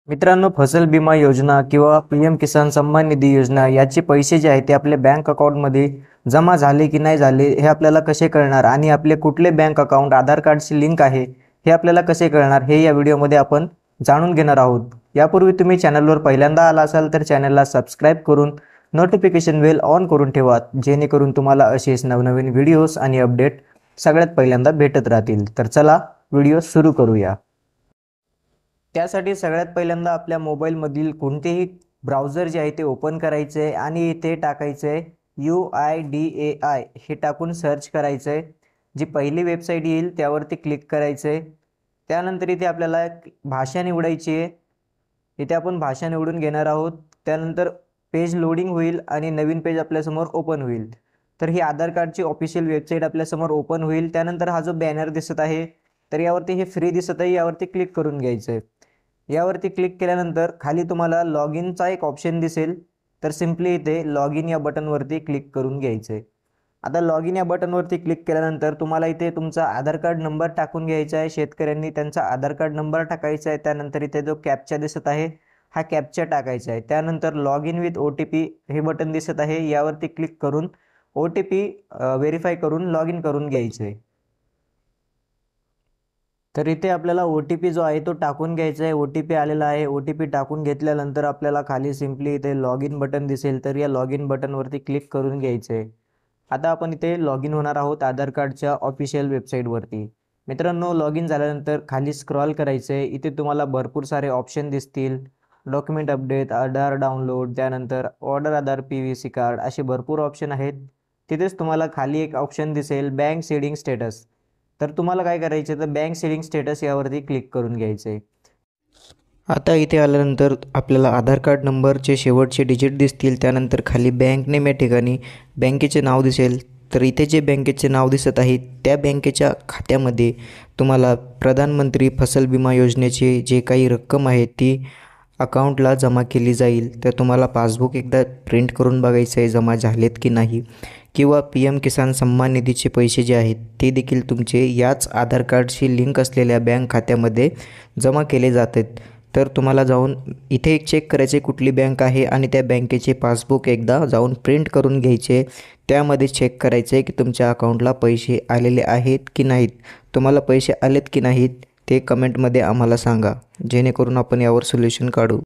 मित्रांनो, फसल बीमा योजना किंवा पी.एम. किसान सन्मान निधी योजना याचे पैसे जे आहेत ते आपल्या बँक अकाउंटमध्ये जमा झाले की नाही झाले हे आपल्याला कसे कळणार आणि आपले कुठले बँक अकाउंट आधार कार्डशी लिंक आहे हे आपल्याला कसे कळणार हे या व्हिडिओमध्ये आपण जाणून घेणार आहोत। यापूर्वी तुम्ही चॅनलवर पहिल्यांदा आला असाल तर चॅनलला सबस्क्राईब करून नोटिफिकेशन बेल ऑन करून ठेवा, जेणेकरून तुम्हाला असेच नवनवीन व्हिडिओज आणि अपडेट सगळ्यात पहिल्यांदा भेटत राहतील। तर चला व्हिडिओ सुरू करूया। त्यासाठी सगळ्यात पहिल्यांदा आपल्या मोबाईलमधील कोणतेही ब्राउझर जे आहे ते ओपन करायचे आहे आणि इथे टाकायचं आहे UIDAI हे टाकून सर्च करायचं आहे। जी पहिली वेबसाईट येईल त्यावरती क्लिक करायचं आहे। त्यानंतर इथे आपल्याला भाषा निवडायची आहे। इथे आपण भाषा निवडून घेणार आहोत। त्यानंतर पेज लोडिंग होईल आणि नवीन पेज आपल्यासमोर ओपन होईल। तर ही आधार कार्डची ऑफिशियल वेबसाईट आपल्यासमोर ओपन होईल। त्यानंतर हा जो बॅनर दिसत आहे तर यावरती हे फ्री दिसत आहे, यावरती क्लिक करून घ्यायचं आहे। यावरती क्लिक केल्यानंतर खाली तुम्हाला लॉग इनचा एक ऑप्शन दिसेल, तर सिंपली इथे लॉग इन या बटनवरती क्लिक करून घ्यायचं आहे। आता लॉग इन या बटनवरती क्लिक केल्यानंतर तुम्हाला इथे तुमचा आधार कार्ड नंबर टाकून घ्यायचा आहे। शेतकऱ्यांनी त्यांचा आधार कार्ड नंबर टाकायचा आहे। त्यानंतर इथे जो कॅप्चा दिसत आहे हा कॅप्चा टाकायचा आहे। त्यानंतर लॉग इन विथ OTP हे बटन दिसत आहे, यावरती क्लिक करून OTP व्हेरीफाय करून लॉग इन करून घ्यायचं आहे। तर इथे आपल्याला OTP जो आहे तो टाकून घ्यायचा आहे। OTP आलेला आहे। OTP टाकून घेतल्यानंतर आपल्याला खाली सिंपली इथे लॉग इन बटन दिसेल, तर या लॉग इन बटनवरती क्लिक करून घ्यायचं आहे। आता आपण इथे लॉग इन होणार आहोत आधार कार्डच्या ऑफिशियल वेबसाईटवरती। मित्रांनो, लॉग इन झाल्यानंतर खाली स्क्रॉल करायचं आहे। इथे तुम्हाला भरपूर सारे ऑप्शन दिसतील, डॉक्युमेंट अपडेट, आधार डाउनलोड, त्यानंतर ऑर्डर आधार PVC कार्ड, असे भरपूर ऑप्शन आहेत। तिथेच तुम्हाला खाली एक ऑप्शन दिसेल बँक सीडिंग स्टेटस। तर तुम्हाला काय करायचं तर बँक सीडिंग स्टेटस यावरती क्लिक करून घ्यायचं आहे। आता इथे आल्यानंतर आपल्याला आधार कार्ड नंबरचे शेवटचे डिजिट दिसतील। त्यानंतर खाली बँक नेम या ठिकाणी बँकेचे नाव दिसेल। तर इथे जे बँकेचे नाव दिसत आहे त्या बँकेच्या खात्यामध्ये तुम्हाला प्रधानमंत्री फसल विमा योजनेची जे काही रक्कम आहे ती अकाउंटला जमा केली जाईल। तर तुम्हाला पासबुक एकदा प्रिंट करून बघायचं आहे जमा झालेत की नाही, किंवा PM किसान सन्मान निधीचे पैसे जे आहेत ते देखील तुमचे याच आधार कार्डशी लिंक असलेल्या बँक खात्यामध्ये जमा केले जातात। तर तुम्हाला जाऊन इथे एक चेक करायचे कुठली बँक आहे आणि त्या बँकेचे पासबुक एकदा जाऊन प्रिंट करून घ्यायचे। त्यामध्ये चेक करायचे की तुमच्या अकाउंटला पैसे आलेले आहेत की नाहीत। तुम्हाला पैसे आलेत की नाहीत ते कमेंटमध्ये आम्हाला सांगा, जेणेकरून आपण यावर सोल्युशन काढू।